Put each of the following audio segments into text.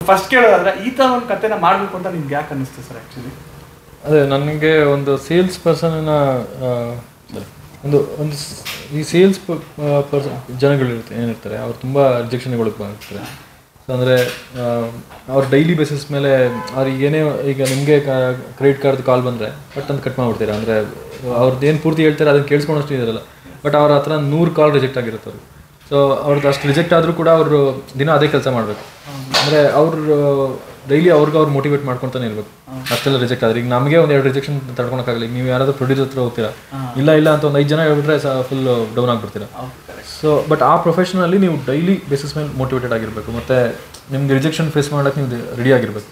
First ಕೇಳೋದಾದ್ರೆ ಈ ತರ ಒಂದು ಕಥೆನ ಮಾಡ್ಬೇಕು ಅಂತ ನಿಮ್ಗೆ ಯಾಕೆ ಅನ್ನಿಸ್ತು ಸರ್ ಆಕ್ಚುಲಿ? ಅದೇ ನನಗೆ ಒಂದು ಸೇಲ್ಸ್ ಪರ್ಸನ್ನ ಒಂದು ಒಂದು ಈ ಸೇಲ್ಸ್ ಪರ್ಸನ್ ಏನಿರ್ತಾರೆ ಅವ್ರು ತುಂಬ ರಿಜೆಕ್ಷನ್ಗೊಳಗಾಗ್ತಾರೆ. ಸೊ ಅಂದರೆ ಅವ್ರು ಡೈಲಿ ಬೇಸಿಸ್ ಮೇಲೆ ಅವ್ರಿಗೆ ಏನೇ ಈಗ ನಿಮಗೆ ಕ್ರೆಡಿಟ್ ಕಾರ್ಡ್ ಕಾಲ್ ಬಂದರೆ ಬಟ್ ಅಂತ ಕಟ್ ಮಾಡಿಬಿಡ್ತೀರಾ. ಅಂದರೆ ಅವ್ರದ್ದು ಏನು ಪೂರ್ತಿ ಹೇಳ್ತಾರೆ ಅದನ್ನು ಕೇಳಿಸ್ಕೊಂಡಷ್ಟು ಇದಿರಲ್ಲ. ಬಟ್ ಅವ್ರ ಹತ್ರ 100 ಕಾಲ್ ರಿಜೆಕ್ಟ್ ಆಗಿರುತ್ತೆ ಅವ್ರಿಗೆ. ಸೊ ಅವ್ರದ್ದು ಅಷ್ಟು ರಿಜೆಕ್ಟ್ ಆದರೂ ಕೂಡ ಅವರು ದಿನ ಅದೇ ಕೆಲಸ ಮಾಡಬೇಕು. ಅಂದರೆ ಅವರು ಡೈಲಿ ಅವ್ರಿಗೆ ಅವ್ರು ಮೋಟಿವೇಟ್ ಮಾಡ್ಕೊತಾನೆ ಇರಬೇಕು. ಅಷ್ಟೆಲ್ಲ ರಿಜೆಕ್ಟ್ ಆದರೆ ಈಗ ನಮಗೆ ಒಂದು 2 ರಿಜೆಕ್ಷನ್ ತಡ್ಕೊಳಕ್ಕಾಗಲಿ. ನೀವು ಯಾರಾದರೂ ಪ್ರೊಡ್ಯೂಸರ್ ಹತ್ರ ಹೋಗ್ತೀರಾ, ಇಲ್ಲ ಅಂತ ಒಂದು 5 ಜನ ಹೇಳ್ಬಿಟ್ರೆ ಫುಲ್ ಡೌನ್ ಆಗಿಬಿಡ್ತೀರಾ. ಸೊ ಬಟ್ ಆ ಪ್ರೊಫೆಷನಲ್ಲಿ ನೀವು ಡೈಲಿ ಬೇಸಿಸ್ ಮೇಲೆ ಮೋಟಿವೇಟೆಡ್ ಆಗಿರಬೇಕು. ಮತ್ತು ನಿಮ್ಗೆ ರಿಜೆಕ್ಷನ್ ಫೇಸ್ ಮಾಡೋಕ್ಕೆ ನೀವು ರೆಡಿ ಆಗಿರಬೇಕು.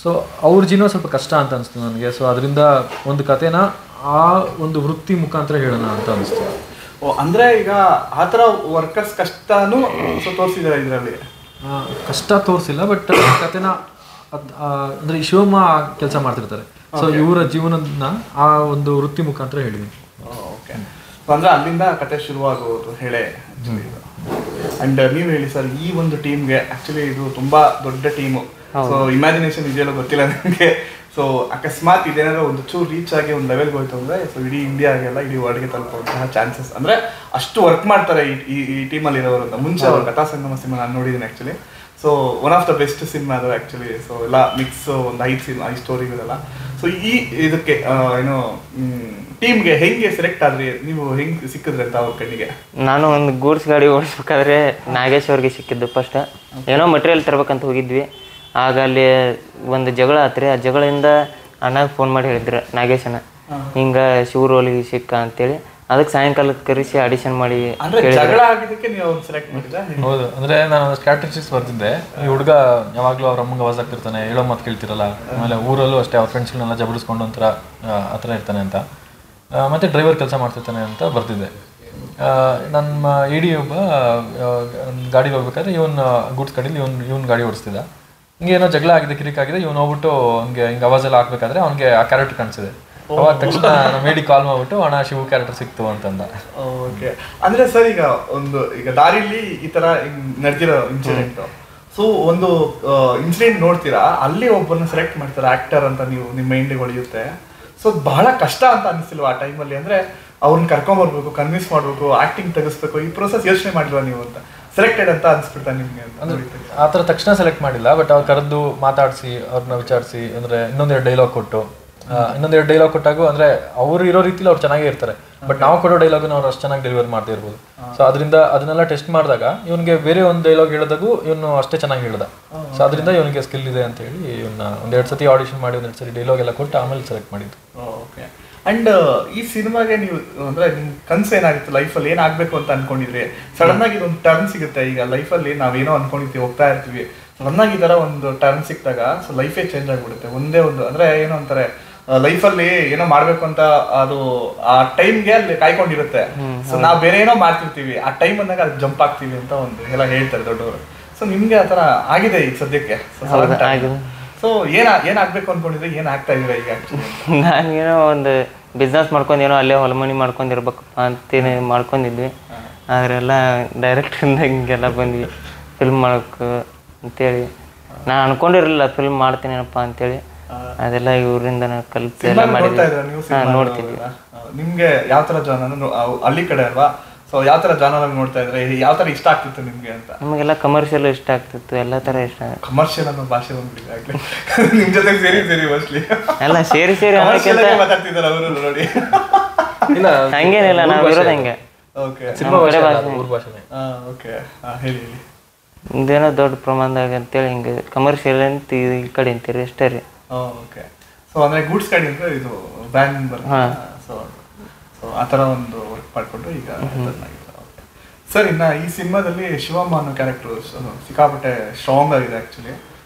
ಸೊ ಅವ್ರ ಜೀವನ ಸ್ವಲ್ಪ ಕಷ್ಟ ಅಂತ ಅನಿಸ್ತು ನನಗೆ. ಸೊ ಅದರಿಂದ ಒಂದು ಕಥೆನ ಆ ಒಂದು ವೃತ್ತಿ ಮುಖಾಂತರ ಹೇಳೋಣ ಅಂತ ಅನಿಸ್ತು. ಅಂದರೆ ಈಗ ಆ ಥರ ವರ್ಕರ್ಸ್ ಕಷ್ಟನೂ ತೋರಿಸಿದ್ದಾರೆ ಇದರಲ್ಲಿ. ಕಷ್ಟ ತೋರಿಸಿಲ್ಲ, ಬಟ್ ಕಥೆನ ಅಂದರೆ ಶಿವಮ್ಮ ಕೆಲಸ ಮಾಡ್ತಿರ್ತಾರೆ. ಸೊ ಇವರ ಜೀವನನ ಆ ಒಂದು ವೃತ್ತಿ ಮುಖಾಂತರ ಹೇಳಿದ್ದೀನಿ. ಓಕೆ. ಅಂದರೆ ಅಲ್ಲಿಂದ ಕತೆ ಶುರುವಾಗೋದು ಹೇಳೇ. ಆ್ಯಂಡ್ ನೀವು ಹೇಳಿ ಸರ್, ಈ ಒಂದು ಟೀಮ್ಗೆ ಆ್ಯಕ್ಚುಲಿ ಇದು ತುಂಬ ದೊಡ್ಡ ಟೀಮು. ಸೊ ಇಮ್ಯಾಜಿನೇಷನ್ ಇದೆಯಲ್ಲ ಗೊತ್ತಿಲ್ಲ ನನಗೆ. ಸೊ ಅಕಸ್ಮಾತ್ ಇದೇನಾದ್ರೂ ಒಂದು ಚೂರು ರೀಚ್ ಆಗಿ ಒಂದು ಲೆವೆಲ್ಗೆ ಹೋಯ್ತು ಅಂದರೆ ಸೊ ಇಡೀ ಇಂಡಿಯಾಗೆಲ್ಲ ಇಡೀ ವರ್ಲ್ಡ್ಗೆ ತಲುಪುವಂತಹ ಚಾನ್ಸಸ್, ಅಂದರೆ ಅಷ್ಟು ವರ್ಕ್ ಮಾಡ್ತಾರೆ ಈ ಟೀಮಲ್ಲಿ ಇರೋರು ಅಂತ. ಮುಂಚೆ ಅವ್ರ ಕಥಾ ಸಂಗಮ ಸಿನಿಮಾ ನಾನು ನೋಡಿದ್ದೀನಿ actually. So one of the best cinema ಅದು ಆ್ಯಕ್ಚುಲಿ. ಸೊ ಎಲ್ಲ ಮಿಕ್ಸ್ ಒಂದು 5 ಸ್ಟೋರಿಗಳೆಲ್ಲ. ಸೊ ಈ ಇದಕ್ಕೆ ಏನೋ ಟೀಮ್ಗೆ ಹೆಂಗೆ ಸೆಲೆಕ್ಟ್ ಆದ್ರಿ ನೀವು, ಹೆಂಗೆ ಸಿಕ್ಕಿದ್ರಿ ಅಂತ ಅವ್ರ ಕಣ್ಣಿಗೆ? ನಾನು ಒಂದು ಗೂಡ್ಸ್ ಗಾಡಿ ಓಡಿಸ್ಬೇಕಾದ್ರೆ ನಾಗೇಶ್ ಅವ್ರಿಗೆ ಸಿಕ್ಕಿದ್ದು ಫಸ್ಟ್. ಏನೋ ಮಟೀರಿಯಲ್ ತರ್ಬೇಕಂತ ಹೋಗಿದ್ವಿ. ಆಗ ಅಲ್ಲಿ ಒಂದು ಜಗಳ ಆತ್ರಿ. ಆ ಜಗಳಿಂದ ಅಣ್ಣಗೆ ಫೋನ್ ಮಾಡಿ ಹೇಳಿದ್ರು ನಾಗೇಶನ, ಹಿಂಗೆ ಶಿವ ರೋಲಿಗೆ ಸಿಕ್ಕ ಅಂತೇಳಿ. ಅದಕ್ಕೆ ಸಾಯಂಕಾಲಕ್ಕೆ ಕರೆಸಿ ಆಡಿಷನ್ ಮಾಡಿ. ಹೌದು, ಅಂದರೆ ನಾನು ಸ್ಟ್ರಾಟಜಿಕ್ಸ್ ಬರ್ತಿದ್ದೆ. ಈ ಹುಡುಗ ಯಾವಾಗಲೂ ಅವ್ರ ಅಮ್ಮಂಗೆ ಆವಾಜ್ ಆಗ್ತಿರ್ತಾನೆ, ಹೇಳೋ ಮಾತು ಕೇಳ್ತಿರಲ್ಲ. ಆಮೇಲೆ ಊರಲ್ಲೂ ಅಷ್ಟೇ ಅವ್ರ ಫ್ರೆಂಡ್ಸ್ಗಳನ್ನೆಲ್ಲ ಜಬಡಿಸ್ಕೊಂಡು ಒಂಥರ ಆ ಥರ ಇರ್ತಾನೆ ಅಂತ. ಮತ್ತು ಡ್ರೈವರ್ ಕೆಲಸ ಮಾಡ್ತಿರ್ತಾನೆ ಅಂತ ಬರ್ತಿದ್ದೆ. ನಮ್ಮ ಇಡಿ ಒಬ್ಬ ಗಾಡಿಗೆ ಹೋಗ್ಬೇಕಾದ್ರೆ ಇವನು ಗೂಡ್ಸ್ ಗಾಡೀಲಿ ಇವನು ಗಾಡಿ ಓಡಿಸ್ತಿದ್ದ. ಹಿಂಗೆ ಏನೋ ಜಗಳ ಆಗಿದೆ, ಕಿರಿಕಾಗಿದೆ. ಇವನು ಹೋಗ್ಬಿಟ್ಟು ಹಿಂಗೆ ಅವಾಜೆಲ್ಲ ಹಾಕ್ಬೇಕಾದ್ರೆ ಅವ್ನಿಗೆ ಆ ಕ್ಯಾರೆಕ್ಟರ್ ಕಾಣಿಸಿದೆ. ಅವಾಗ ತಕ್ಷಣ ನಮ್ಮ ಮೇಡಿ ಕಾಲ್ ಮಾಡ್ಬಿಟ್ಟು ಅಣ್ಣ ಶಿವ ಕ್ಯಾರೆಕ್ಟರ್ ಸಿಕ್ತು ಅಂತಂದ. ಓಕೆ. ಅಂದರೆ ಸರ್ ಈಗ ದಾರಿಲಿ ಈ ಥರ ನಡೆದಿರೋ ಇನ್ಸಿಡೆಂಟು. ಸೊ ಒಂದು ಇನ್ಸಿಡೆಂಟ್ ನೋಡ್ತೀರಾ, ಅಲ್ಲಿ ಒಬ್ಬರನ್ನ ಸೆಲೆಕ್ಟ್ ಮಾಡ್ತಾರೆ ಆ್ಯಕ್ಟರ್ ಅಂತ, ನೀವು ನಿಮ್ಮ ಮೈಂಡಿಗೆ ಹೊಳೆಯುತ್ತೆ. ಸೊ ಬಹಳ ಕಷ್ಟ ಅಂತ ಅನ್ನಿಸ್ತಿಲ್ವ ಆ ಟೈಮಲ್ಲಿ? ಅಂದರೆ ಅವ್ರನ್ನ ಕರ್ಕೊಂಬರ್ಬೇಕು, ಕನ್ವಿನ್ಸ್ ಮಾಡಬೇಕು, ಆ್ಯಕ್ಟಿಂಗ್ ತೆಗಿಸ್ಬೇಕು, ಈ ಪ್ರೊಸೆಸ್ ಯೋಚನೆ ಮಾಡಿಲ್ವ ನೀವು ಅಂತ? ಸೆಲೆಕ್ಟೆಡ್ ಅಂತ ಅನ್ಸ್ಬಿಡ್ತಾ ನಿಮಗೆ? ಅಂದರೆ ಆ ಥರ ತಕ್ಷಣ ಸೆಲೆಕ್ಟ್ ಮಾಡಿಲ್ಲ, ಬಟ್ ಅವ್ರು ಕರೆದು ಮಾತಾಡಿಸಿ ಅವ್ರನ್ನ ವಿಚಾರಿಸಿ, ಅಂದರೆ ಇನ್ನೊಂದೆರಡು ಡೈಲಾಗ್ ಕೊಟ್ಟಾಗ ಅಂದರೆ ಅವ್ರು ಇರೋ ರೀತಿಲಿ ಅವ್ರು ಚೆನ್ನಾಗೇ ಇರ್ತಾರೆ. ಬಟ್ ನಾವು ಕೊಡೋ ಡೈಲಾಗ್ನ ಅವ್ರು ಅಷ್ಟು ಚೆನ್ನಾಗಿ ಡೆಲಿವರ್ ಮಾಡ್ತಾ ಇರ್ಬೋದು. ಸೊ ಅದರಿಂದ ಅದನ್ನೆಲ್ಲ ಟೆಸ್ಟ್ ಮಾಡಿದಾಗ ಇವನಿಗೆ ಬೇರೆ ಒಂದು ಡೈಲಾಗ್ ಹೇಳಿದಾಗೂ ಇವನು ಅಷ್ಟೇ ಚೆನ್ನಾಗಿ ಹೇಳ್ದ. ಸೊ ಅದರಿಂದ ಇವನಿಗೆ ಸ್ಕಿಲ್ ಇದೆ ಅಂತ ಹೇಳಿ ಇವನ್ನ 1-2 ಸತಿ ಆಡಿಷನ್ ಮಾಡಿ 1-2 ಸತಿ ಡೈಲಾಗ್ ಎಲ್ಲ ಕೊಟ್ಟು ಆಮೇಲೆ ಸೆಲೆಕ್ಟ್ ಮಾಡಿದ್ದು. ಓಕೆ. ಆ್ಯಂಡ್ ಈ ಸಿನಿಮಾಗೆ ನೀವು ಅಂದರೆ ನಿಮ್ಮ ಕನಸು ಏನಾಗಿತ್ತು ಲೈಫಲ್ಲಿ, ಏನಾಗಬೇಕು ಅಂತ ಅನ್ಕೊಂಡಿದ್ರಿ? ಸಡನ್ ಆಗಿ ಇದೊಂದು ಟರ್ನ್ ಸಿಗುತ್ತೆ. ಈಗ ಲೈಫಲ್ಲಿ ನಾವೇನೋ ಅನ್ಕೊಂಡಿರ್ತೀವಿ, ಹೋಗ್ತಾ ಇರ್ತೀವಿ, ಸಡನ್ ಆಗಿ ಈ ಥರ ಒಂದು ಟರ್ನ್ ಸಿಕ್ಕಿದಾಗ ಸೊ ಲೈಫೇ ಚೇಂಜ್ ಆಗಿಬಿಡುತ್ತೆ. ಒಂದೇ ಒಂದು ಅಂದರೆ ಏನೋ ಅಂತಾರೆ ಲೈಫಲ್ಲಿ ಏನೋ ಮಾಡ್ಬೇಕು ಅಂತ ಅದು ಆ ಟೈಮ್ಗೆ ಅಲ್ಲಿ ಕಾಯ್ಕೊಂಡಿರುತ್ತೆ. ಸೊ ನಾವು ಬೇರೆ ಏನೋ ಮಾಡ್ತಿರ್ತೀವಿ, ಆ ಟೈಮ್ ಅಂದಾಗ ಅದು ಜಂಪ್ ಆಗ್ತೀವಿ ಅಂತ ಒಂದು ಎಲ್ಲ ಹೇಳ್ತಾರೆ ದೊಡ್ಡವರು. ಸೊ ನಿಮ್ಗೆ ಆ ಥರ ಆಗಿದೆ ಈಗ ಸದ್ಯಕ್ಕೆ? ಸೊ ಏನಾಗಬೇಕು ಅನ್ಕೊಂಡಿದ್ರೆ ಏನಾಗ್ತಾ ಇದ್ದೀರಾ ಈಗ? ನಾನೇನೋ ಒಂದು ಬಿಸ್ನೆಸ್ ಮಾಡ್ಕೊಂಡು ಏನೋ ಅಲ್ಲೇ ಹೊಲಮನಿ ಮಾಡ್ಕೊಂಡಿರ್ಬೇಕಪ್ಪ ಅಂತೇನೆ ಮಾಡ್ಕೊಂಡಿದ್ವಿ. ಆದ್ರೆಲ್ಲ ಡೈರೆಕ್ಟ್ರಿಂದ ಹಿಂಗೆಲ್ಲ ಬಂದ್ವಿ ಫಿಲ್ಮ್ ಮಾಡೋಕೆ ಅಂತೇಳಿ. ನಾನು ಅನ್ಕೊಂಡಿರಲಿಲ್ಲ ಫಿಲ್ಮ್ ಮಾಡ್ತೀನೇನಪ್ಪ ಅಂತೇಳಿ. ಅದೆಲ್ಲ ಇವರಿಂದ ಕಲಿತು ಎಲ್ಲ ಮಾಡಿದ್ವಿ. ನೋಡ್ತಿದ್ವಿ. ನಿಮ್ಗೆ ಯಾವ ಥರ ಜಾನರ್ ಹಳ್ಳಿ ಕಡೆ ಅಲ್ವಾ? ಸೊ ಯಾವ ಥರ ಜಾನರ್ ನೋಡ್ತಾ ಇದ್ರೆ ಯಾವ ಥರ ಇಷ್ಟ ಆಗ್ತಿತ್ತು ನಿಮ್ಗೆ ಅಂತ? ನಮಗೆಲ್ಲ ಕಮರ್ಷಿಯಲ್ ಇಷ್ಟ ಆಗ್ತಿತ್ತು, ಎಲ್ಲ ಥರ ಇಷ್ಟ. ಕಮರ್ಷಿಯಲ್ ಅನ್ನೋ ಭಾಷೆ ಬಂದ್ಬಿಟ್ಟಿದೆ ನಿಮ್ ಜೊತೆ ಸೇರಿ ಮೋಸ್ಟ್ಲಿ ಎಲ್ಲ ಸೇರಿ ಮಾತಾಡ್ತಿದ್ದಾರೆ ಅವರು ನೋಡಿ. ಇಲ್ಲ ಹಂಗೇನಿಲ್ಲ, ನಾವು ಇರೋದು ಹಂಗೆ. ಓಕೆ. ಓಕೆ, ಹೇಳಿ. ಇದೇನೋ ದೊಡ್ಡ ಪ್ರಮಾಣದಾಗ ಅಂತೇಳಿ ಹಿಂಗೆ ಕಮರ್ಷಿಯಲ್ ಅಂತ ಈ ಕಡೆ ಅಂತೀರಿ ಅಷ್ಟೇ ರೀ. ಓಕೆ. ಸೊ ಅಂದರೆ ಗೂಡ್ಸ್ ಗಾಡಿ ಅಂದರೆ ಇದು ಬ್ಯಾನ್ ಬರುತ್ತೆ. ಸೊ ಆ ಥರ ಒಂದು ವರ್ಕ್ ಮಾಡಿಕೊಂಡು ಈಗ ಓಕೆ ಸರ್. ಇನ್ನು ಈ ಸಿನಿಮಾದಲ್ಲಿ ಶಿವಮ್ಮ ಅನ್ನೋ ಕ್ಯಾರೆಕ್ಟರ್ ಸಿಕ್ಕಾಪಟ್ಟೆ ಸ್ಟ್ರಾಂಗ್ ಆಗಿದೆ ಆ್ಯಕ್ಚುಲಿ.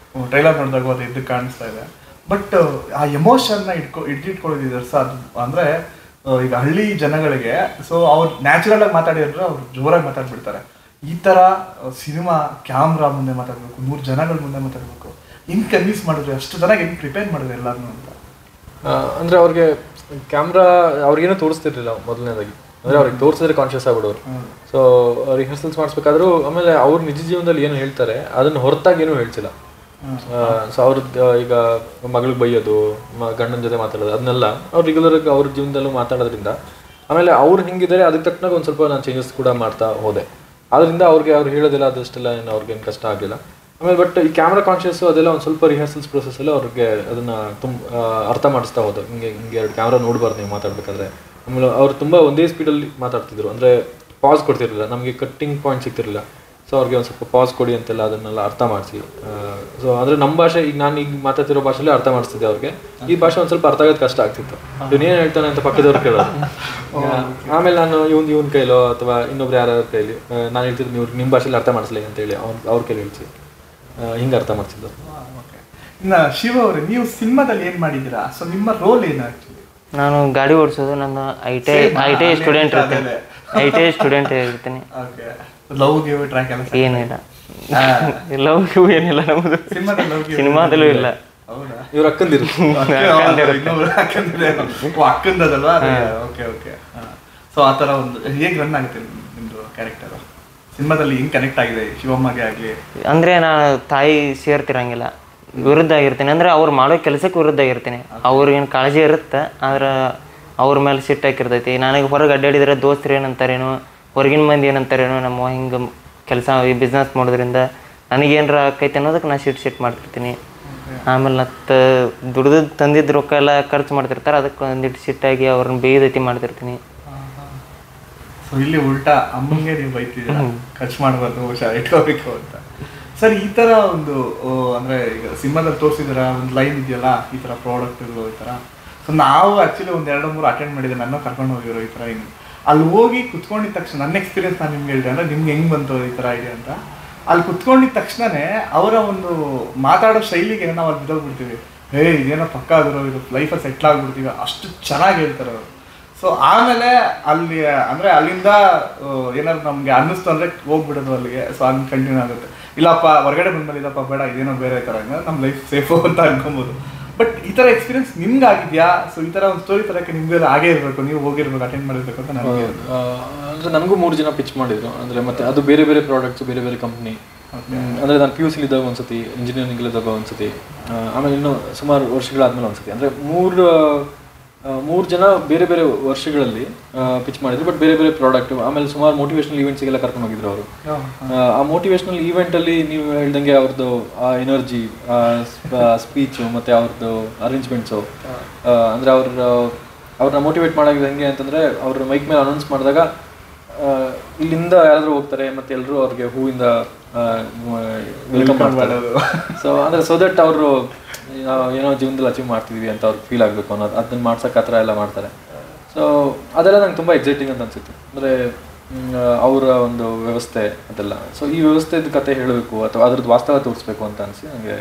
ಟ್ರೈಲರ್ ನೋಡಿದಾಗ ಅದು ಎದ್ದು ಕಾಣಿಸ್ತಾ ಇದೆ. ಬಟ್ ಆ ಎಮೋಷನ್ನ ಹಿಡಿದಿಟ್ಕೊಳ್ಳೋದಿದ್ದಾರೆ ಸರ್. ಅದು ಅಂದರೆ ಈಗ ಹಳ್ಳಿ ಜನಗಳಿಗೆ ಸೊ ಅವ್ರು ನ್ಯಾಚುರಲ್ ಆಗಿ ಮಾತಾಡಿದ್ರೆ ಅವ್ರು ಜೋರಾಗಿ ಮಾತಾಡ್ಬಿಡ್ತಾರೆ. ಈ ಥರ ಸಿನಿಮಾ ಕ್ಯಾಮ್ರಾ ಮುಂದೆ ಮಾತಾಡಬೇಕು, 100 ಜನಗಳ ಮುಂದೆ ಮಾತಾಡಬೇಕು, ಹೆಂಗೆ ಕನ್ವಿನ್ಸ್ ಮಾಡಿದ್ರೆ, ಅಷ್ಟು ಚೆನ್ನಾಗಿ ಹೆಂಗೆ ಪ್ರಿಪೇರ್ ಮಾಡಿದ್ರೆ ಎಲ್ಲರೂ ಅಂತ? ಅಂದರೆ ಅವ್ರಿಗೆ ಕ್ಯಾಮ್ರಾ ಅವ್ರಿಗೇನೋ ತೋರಿಸ್ತಿರ್ಲಿಲ್ಲ ಮೊದಲನೇದಾಗಿ. ಅಂದರೆ ಅವ್ರಿಗೆ ತೋರಿಸಿದ್ರೆ ಕಾನ್ಷಿಯಸ್ ಆಗ್ಬಿಡೋರು. ಸೊ ರಿಹರ್ಸಲ್ಸ್ ಮಾಡಿಸ್ಬೇಕಾದ್ರೂ ಆಮೇಲೆ ಅವ್ರ ನಿಜ ಜೀವನದಲ್ಲಿ ಏನು ಹೇಳ್ತಾರೆ ಅದನ್ನು ಹೊರತಾಗಿ ಏನೂ ಹೇಳ್ತಿಲ್ಲ. ಸೊ ಅವ್ರದ್ದು ಈಗ ಮಗಳಿಗೆ ಬೈಯೋದು, ಗಂಡನ ಜೊತೆ ಮಾತಾಡೋದು, ಅದನ್ನೆಲ್ಲ ಅವ್ರು ರೆಗ್ಯುಲರಾಗಿ ಅವ್ರ ಜೀವನದಲ್ಲೂ ಮಾತಾಡೋದ್ರಿಂದ ಆಮೇಲೆ ಅವ್ರು ಹಿಂಗಿದ್ದಾರೆ ಅದಕ್ಕೆ ತಕ್ಕನಾಗ ಒಂದು ಸ್ವಲ್ಪ ನಾನು ಚೇಂಜಸ್ ಕೂಡ ಮಾಡ್ತಾ ಹೋದೆ. ಆದ್ದರಿಂದ ಅವ್ರು ಹೇಳೋದಿಲ್ಲ ಅದಷ್ಟೆಲ್ಲ ಏನು ಅವ್ರಿಗೇನು ಕಷ್ಟ ಆಗಲಿಲ್ಲ. ಆಮೇಲೆ ಬಟ್ ಈ ಕ್ಯಾಮ್ರಾ ಕಾನ್ಷಿಯಸ್ಸು ಅದೆಲ್ಲ ಒಂದು ಸ್ವಲ್ಪ ರಿಹರ್ಸಲ್ಸ್ ಪ್ರೊಸೆಸ್ಸಲ್ಲಿ ಅವ್ರಿಗೆ ಅದನ್ನು ಅರ್ಥ ಮಾಡಿಸ್ತಾ ಹೋದೆ. ಹಿಂಗೆ 2 ಕ್ಯಾಮ್ರಾ ನೋಡಬಾರ್ದು ನೀವು ಮಾತಾಡಬೇಕಾದ್ರೆ. ಆಮೇಲೆ ಅವ್ರು ತುಂಬ ಒಂದೇ ಸ್ಪೀಡಲ್ಲಿ ಮಾತಾಡ್ತಿದ್ರು, ಅಂದರೆ ಪಾಸ್ ಕೊಡ್ತಿರಲಿಲ್ಲ, ನಮಗೆ ಕಟ್ಟಿಂಗ್ ಪಾಯಿಂಟ್ ಸಿಗ್ತಿರಲಿಲ್ಲ. ಸೊ ಅವ್ರಿಗೆ ಒಂದು ಸ್ವಲ್ಪ ಪಾಸ್ ಕೊಡಿ ಅಂತೆಲ್ಲ ಅದನ್ನೆಲ್ಲ ಅರ್ಥ ಮಾಡಿಸಿ. ಸೊ ಅಂದರೆ ನಮ್ಮ ಭಾಷೆ ಈಗ ನಾನು ಮಾತಾಡ್ತಿರೋ ಭಾಷೆಲ್ಲೇ ಅರ್ಥ ಮಾಡಿಸ್ತಿದ್ದೆ ಅವ್ರಿಗೆ. ಈ ಭಾಷೆ ಒಂದು ಸ್ವಲ್ಪ ಅರ್ಥ ಆಗೋದು ಕಷ್ಟ ಆಗ್ತಿತ್ತು. ಇವನೇನು ಹೇಳ್ತಾನೆ ಅಂತ ಪಕ್ಕದವ್ರು ಕೇಳೋದು. ಆಮೇಲೆ ನಾನು ಇವನ್ ಕೈಲೋ ಅಥವಾ ಇನ್ನೊಬ್ರು ಯಾರ್ಯಾರ ಕೈಲಿ ನಾನು ಹೇಳ್ತಿದ್ದು ನೀವು ನಿಮ್ಮ ಭಾಷೆಯಲ್ಲಿ ಅರ್ಥ ಮಾಡಿಸ್ಲಿ ಅಂತೇಳಿ ಅವ್ರ ಕೈಲಿ ಹೇಳ್ಸಿ ಹಿಂಗೆ ಅರ್ಥ ಮಾಡ್ತಿದ್ದು. ಇನ್ನು ಶಿವ ಅವರೇ, ನೀವು ಸಿನಿಮಾದಲ್ಲಿ ಏನು ಮಾಡಿದ್ದೀರಾ? ಸೊ ನಿಮ್ಮ ರೋಲ್ ಏನು ಆ್ಯಕ್ಚುಲಿ? ನಾನು ಗಾಡಿ ಓಡಿಸೋದು. ನಾನು ಐ ಟಿ ಐ ಸ್ಟೂಡೆಂಟ್ ಇರ್ತೀನಿ. ಐ ಟಿ ಐ ಸ್ಟೂಡೆಂಟ್ ಇರ್ತೀನಿ. ಲವ್ ಗಿವ್ ಟ್ರ್ಯಾಕ್ ಎಲ್ಲ ಏನಿಲ್ಲ, ಲವ್ ಗಿವ್ ಏನಿಲ್ಲ ನಮ್ಮದು ಸಿನಿಮಾದಲ್ಲೂ ಇಲ್ಲ. ಇವ್ರು ಅಕ್ಕಂದಿರು ಅಕ್ಕಂದಲ್ವಾ? Okay okay. ಸೊ ಆ ಥರ ಒಂದು ಹೇಗೆ ರನ್ ಆಗುತ್ತೆ ನಿಮ್ಮದು ಕ್ಯಾರೆಕ್ಟರ್ ಸಿನಿಮಾದಲ್ಲಿ? ಹೆಂಗೆ ಕನೆಕ್ಟ್ ಆಗಿದೆ ಶಿವಮ್ಮಗೆ ಆಗಲಿ? ಅಂದರೆ ನಾನು ತಾಯಿ ಸೇರ್ತಿರಂಗಿಲ್ಲ, ವಿರುದ್ಧ ಆಗಿರ್ತೀನಿ. ಅಂದರೆ ಅವ್ರು ಮಾಡೋ ಕೆಲಸಕ್ಕೆ ವಿರುದ್ಧ ಆಗಿರ್ತೀನಿ. ಅವ್ರಿಗೇನು ಕಾಳಜಿ ಇರುತ್ತೆ, ಆದ್ರೆ ಅವ್ರ ಮೇಲೆ ಸಿಟ್ಟು ಹಾಕಿರ್ತೈತಿ. ನನಗೆ ಹೊರಗೆ ಅಡ್ಡಾಡಿದ್ರೆ ದೋಸ್ತರು ಏನಂತಾರೇನು, ಹೊರಗಿನ ಮಂದಿ ಏನಂತಾರೇನು, ನಮ್ಮ ಹಿಂಗೆ ಕೆಲಸ ಈ ಬಿಸ್ನೆಸ್ ಮಾಡೋದ್ರಿಂದ ನನಗೇನಾರ ಆಕೈತೆ ಅನ್ನೋದಕ್ಕೆ ನಾನು ಸಿಟ್ಟು ಮಾಡ್ತಿರ್ತೀನಿ. ಆಮೇಲೆ ಮತ್ತೆ ದುಡ್ದು ತಂದಿದ್ದು ರೊಕ್ಕ ಎಲ್ಲ ಖರ್ಚು ಮಾಡ್ತಿರ್ತಾರೆ, ಅದಕ್ಕೆ ಒಂದಿಟ್ಟು ಸಿಟ್ಟಾಗಿ ಅವ್ರನ್ನ ಬೇಯ್ದೈತಿ ಮಾಡ್ತಿರ್ತೀನಿ. ಸೊ ಇಲ್ಲಿ ಉಲ್ಟಾ ಅಮ್ಮಂಗೆ ನೀವು ಬೈತಿದ್ದೀರ, ಖರ್ಚು ಮಾಡಬಾರ್ದು, ಹುಷಾರು ಇಟ್ಕೋಬೇಕು ಅಂತ. ಸರ್, ಈ ಥರ ಒಂದು ಅಂದರೆ ಈಗ ಸಿನಿಮಾದಲ್ಲಿ ತೋರಿಸಿದ್ರ ಒಂದು ಲೈನ್ ಇದೆಯಲ್ಲ, ಈ ಥರ ಪ್ರಾಡಕ್ಟ್ಗಳು ಈ ಥರ. ಸೊ ನಾವು ಆ್ಯಕ್ಚುಲಿ ಒಂದು 2-3 ಅಟೆಂಡ್ ಮಾಡಿದ್ದೆ, ನನ್ನ ಕರ್ಕೊಂಡು ಹೋಗಿರೋ ಈ ಥರ. ಹಿಂಗೆ ಅಲ್ಲಿ ಹೋಗಿ ಕುತ್ಕೊಂಡಿದ ತಕ್ಷಣ ನನ್ನ ಎಕ್ಸ್ಪೀರಿಯನ್ಸ್ ನಾನು ನಿಮ್ಗೆ ಹೇಳಿದೆ, ಅಂದರೆ ನಿಮ್ಗೆ ಹೆಂಗೆ ಬಂತು ಈ ಥರ ಇದೆ ಅಂತ. ಅಲ್ಲಿ ಕುತ್ಕೊಂಡಿದ ತಕ್ಷಣವೇ ಅವರ ಒಂದು ಮಾತಾಡೋ ಶೈಲಿಗೆ ನಾವು ಅಲ್ಲಿ ಬಿದ್ದೋಗ್ಬಿಡ್ತೀವಿ. ಇದೇನೋ ಪಕ್ಕ ಆಗಿರೋ ಇದು ಲೈಫಲ್ಲಿ ಸೆಟ್ಲ್ ಆಗಿಬಿಡ್ತೀವಿ, ಅಷ್ಟು ಚೆನ್ನಾಗಿ ಹೇಳ್ತಾರೆ ಅವರು. ಸೊ ಆಮೇಲೆ ಅಲ್ಲಿ ಅಂದರೆ ಅಲ್ಲಿಂದ ಏನಾದ್ರು ನಮಗೆ ಅನ್ನಿಸ್ತು ಅಂದರೆ ಹೋಗ್ಬಿಡೋದು ಅಲ್ಲಿಗೆ. ಸೊ ಹಂಗೆ ಕಂಟಿನ್ಯೂ ಆಗುತ್ತೆ. ಇಲ್ಲಪ್ಪ ಹೊರಗಡೆ ಬಂದ್ಮೇಲೆ ಇದಪ್ಪ ಬೇಡ, ಇದೇನೋ ಬೇರೆ ಥರ ನಮ್ಮ ಲೈಫ್ ಸೇಫು ಅಂತ ಅನ್ಕೊಬೋದು. ಬಟ್ ಈ ಥರ ಎಕ್ಸ್ಪೀರಿಯನ್ಸ್ ನಿಮ್ಗೆ ಆಗಿದೆಯಾ? ಸೊ ಈ ಥರ ಒಂದು ಸ್ಟೋರಿ ತರಕ್ಕೆ ನಿಮ್ಗೆಲ್ಲ ಆಗೇ ಇರಬೇಕು, ನೀವು ಹೋಗಿರ್ಬೇಕು, ಅಟೆಂಡ್ ಮಾಡಿರ್ಬೇಕು ಅಂತ ನನಗೆ. ಅಂದರೆ ನನಗೂ 3 ಜನ ಪಿಚ್ ಮಾಡಿದ್ರು. ಅಂದರೆ ಮತ್ತೆ ಅದು ಬೇರೆ ಬೇರೆ ಪ್ರಾಡಕ್ಟ್ಸ್, ಬೇರೆ ಬೇರೆ ಕಂಪ್ನಿ. ಅಂದರೆ ನಾನು PUC ಇದ್ದಾಗ ಒಂದ್ಸತಿ, ಇಂಜಿನಿಯರಿಂಗ್ಲಿದ್ದಾಗ ಒಂದ್ಸತಿ, ಆಮೇಲೆ ಇನ್ನೂ ಸುಮಾರು ವರ್ಷಗಳಾದ್ಮೇಲೆ ಒಂದ್ಸತಿ. ಅಂದರೆ 3 ಜನ ಬೇರೆ ಬೇರೆ ವರ್ಷಗಳಲ್ಲಿ ಪಿಚ್ ಮಾಡಿದ್ರು, ಬಟ್ ಬೇರೆ ಬೇರೆ ಪ್ರಾಡಕ್ಟ್. ಆಮೇಲೆ ಸುಮಾರು ಮೋಟಿವೇಶನಲ್ ಈವೆಂಟ್ಸ್ಗೆಲ್ಲ ಕರ್ಕೊಂಡು ಹೋಗಿದ್ರು ಅವರು. ಆ ಮೋಟಿವೇಶನಲ್ ಈವೆಂಟಲ್ಲಿ ನೀವು ಹೇಳ್ದಂಗೆ ಅವ್ರದ್ದು ಆ ಎನರ್ಜಿ, ಸ್ಪೀಚು ಮತ್ತು ಅವ್ರದ್ದು ಅರೇಂಜ್ಮೆಂಟ್ಸು, ಅಂದರೆ ಅವ್ರನ್ನ ಮೋಟಿವೇಟ್ ಮಾಡೋದು ಹೆಂಗೆ ಅಂತಂದರೆ, ಅವ್ರ ಮೈಕ್ ಮೇಲೆ ಅನೌನ್ಸ್ ಮಾಡಿದಾಗ ಇಲ್ಲಿಂದ ಯಾರಾದರೂ ಹೋಗ್ತಾರೆ ಮತ್ತು ಎಲ್ಲರೂ ಅವ್ರಿಗೆ ಹೂವಿಂದ ವೆಲ್ಕಮ್ ಮಾಡ್ತಾರೆ. ಸೊ ಅಂದರೆ ಸೊ ದಟ್ ಅವರು ಏನೋ ಜೀವನದಲ್ಲಿ ಅಚೀವ್ ಮಾಡ್ತಿದ್ವಿ ಅಂತ ಅವ್ರಿಗೆ ಫೀಲ್ ಆಗಬೇಕು ಅನ್ನೋದು, ಅದನ್ನ ಮಾಡ್ಸೋಕೆ ಆ ಥರ ಎಲ್ಲ ಮಾಡ್ತಾರೆ. ಸೊ ಅದೆಲ್ಲ ನಂಗೆ ತುಂಬ ಎಕ್ಸೈಟಿಂಗ್ ಅಂತ ಅನಿಸುತ್ತೆ. ಅಂದರೆ ಅವರ ಒಂದು ವ್ಯವಸ್ಥೆ ಅದೆಲ್ಲ. ಸೊ ಈ ವ್ಯವಸ್ಥೆದ ಕತೆ ಹೇಳಬೇಕು ಅಥವಾ ಅದ್ರದ್ದು ವಾಸ್ತವ ತೋರಿಸ್ಬೇಕು ಅಂತ ಅನಿಸಿ ನನಗೆ.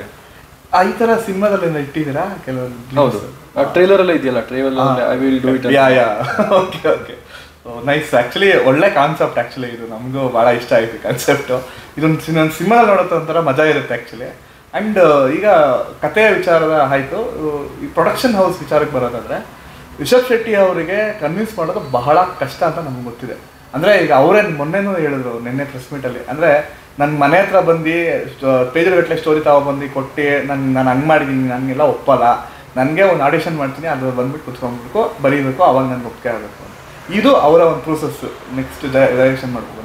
ಈ ಥರ ಸಿನಿಮಾದಲ್ಲಿ ಇಟ್ಟಿದ್ದೀರಾ ಕೆಲವೊಂದು? ಹೌದು, ಟ್ರೈಲರಲ್ಲೇ ಇದೆಯಲ್ಲ, trailer I will do it. Okay okay, nice. Actually ಒಳ್ಳೆ ಕಾನ್ಸೆಪ್ಟ್. ಆ್ಯಕ್ಚುಲಿ ಇದು ನಮಗೂ ಭಾಳ ಇಷ್ಟ ಆಯಿತು ಕಾನ್ಸೆಪ್ಟು. ಇದೊಂದು ಸಿನಿಮಾದಲ್ಲಿ ನೋಡೋ ಒಂಥರ ಮಜಾ ಇರುತ್ತೆ ಆ್ಯಕ್ಚುಲಿ. ಆ್ಯಂಡ್ ಈಗ ಕಥೆಯ ವಿಚಾರದ ಆಯಿತು, ಈ ಪ್ರೊಡಕ್ಷನ್ ಹೌಸ್ ವಿಚಾರಕ್ಕೆ ಬರೋದಾದರೆ ರಿಷಬ್ ಶೆಟ್ಟಿ ಅವರಿಗೆ ಕನ್ವಿನ್ಸ್ ಮಾಡೋದು ಬಹಳ ಕಷ್ಟ ಅಂತ ನಮ್ಗೆ ಗೊತ್ತಿದೆ. ಅಂದರೆ ಈಗ ಅವರೇ ಮೊನ್ನೆನೂ ಹೇಳಿದ್ರು, ನಿನ್ನೆ ಪ್ರೆಸ್ ಮೀಟಲ್ಲಿ, ಅಂದರೆ ನನ್ನ ಮನೆ ಹತ್ರ ಬಂದು ಪೇಜರ್ಗಟ್ಟಲೆ ಸ್ಟೋರಿ ತಗೊಬಂದು ಕೊಟ್ಟು ನಾನು ಹಂಗೆ ಮಾಡಿದ್ದೀನಿ, ನನಗೆಲ್ಲ ಒಪ್ಪಲ್ಲ, ನನಗೆ ಒಂದು ಆಡಿಷನ್ ಮಾಡ್ತೀನಿ, ಅದು ಬಂದ್ಬಿಟ್ಟು ಕುತ್ಕೊಂಡ್ಬೇಕು, ಬರೀಬೇಕು, ಅವಾಗ ನನಗೆ ಒಪ್ಪಿಗೆ ಆಗಬೇಕು. ಇದು ಅವರ ಒಂದು ಪ್ರೋಸೆಸ್ಸು. ನೆಕ್ಸ್ಟ್ ಡೈರೆಕ್ಷನ್ ಮಾಡ್ಬೋದು.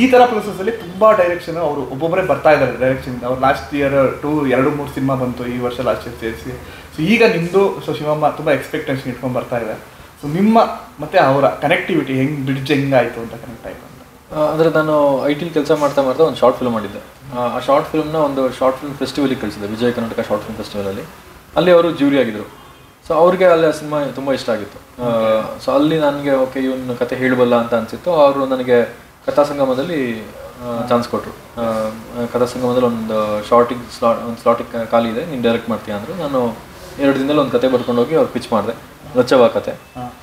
ಈ ಥರ ಪ್ರೊಸೆಸ್ಸಲ್ಲಿ ತುಂಬ ಡೈರೆಕ್ಷನ್ ಅವರು ಒಬ್ಬೊಬ್ಬರೇ ಬರ್ತಾ ಇದ್ದಾರೆ ಡೈರೆಕ್ಷನಿಂದ. ಅವ್ರು ಲಾಸ್ಟ್ ಇಯರ್ 2-3 ಸಿನಿಮಾ ಬಂತು, ಈ ವರ್ಷ ಲಾಸ್ಟ್ ಇಯರ್ ಸೇರಿಸಿ. ಸೊ ಈಗ ನಿಮ್ಮದು ಶಿವಮ್ಮ ತುಂಬ ಎಕ್ಸ್ಪೆಕ್ಟೇಷನ್ ಇಟ್ಕೊಂಡು ಬರ್ತಾ ಇದೆ. ಸೊ ನಿಮ್ಮ ಮತ್ತು ಅವರ ಕನೆಕ್ಟಿವಿಟಿ ಹೆಂಗೆ, ಬ್ರಿಡ್ಜ್ ಹೆಂಗಾಯಿತು ಅಂತ ಕನೆಕ್ಟ್ ಆಯಿತು ಅಂತ? ಅಂದರೆ ನಾನು IT ಕೆಲಸ ಮಾಡ್ತಾ ಒಂದು ಶಾರ್ಟ್ ಫಿಲ್ಮ್ ಮಾಡಿದ್ದೆ. ಆ ಶಾರ್ಟ್ ಫಿಲ್ಮ್ನ ಒಂದು short film ಫೆಸ್ಟಿವಲಿಗೆ ಕಳಿಸಿದೆ, Vijaya Karnataka short film ಫೆಸ್ಟಿವಲಲ್ಲಿ. ಅಲ್ಲಿ ಅವರು ಜ್ಯೂರಿ ಆಗಿದ್ದರು. ಸೊ ಅವ್ರಿಗೆ ಅಲ್ಲಿ ಆ ಸಿನಿಮಾ ತುಂಬ ಇಷ್ಟ ಆಗಿತ್ತು. ಸೊ ಅಲ್ಲಿ ನನಗೆ ಓಕೆ ಇವನು ಕತೆ ಹೇಳಬಲ್ಲ ಅಂತ ಅನಿಸಿತ್ತು. ಅವರು ನನಗೆ ಕಥಾ ಸಂಗಮದಲ್ಲಿ ಚಾನ್ಸ್ ಕೊಟ್ಟರು. ಕಥಾ ಸಂಗಮದಲ್ಲಿ ಒಂದು ಸ್ಲಾಟಿಗೆ ಖಾಲಿ ಇದೆ, ನೀನು ಡೈರೆಕ್ಟ್ ಮಾಡ್ತೀಯ ಅಂದರು. ನಾನು 2 ದಿನದಲ್ಲಿ ಒಂದು ಕತೆ ಬರ್ಕೊಂಡು ಹೋಗಿ ಅವ್ರು ಪಿಚ್ ಮಾಡಿದೆ, ರಚ್ಚವ ಕತೆ.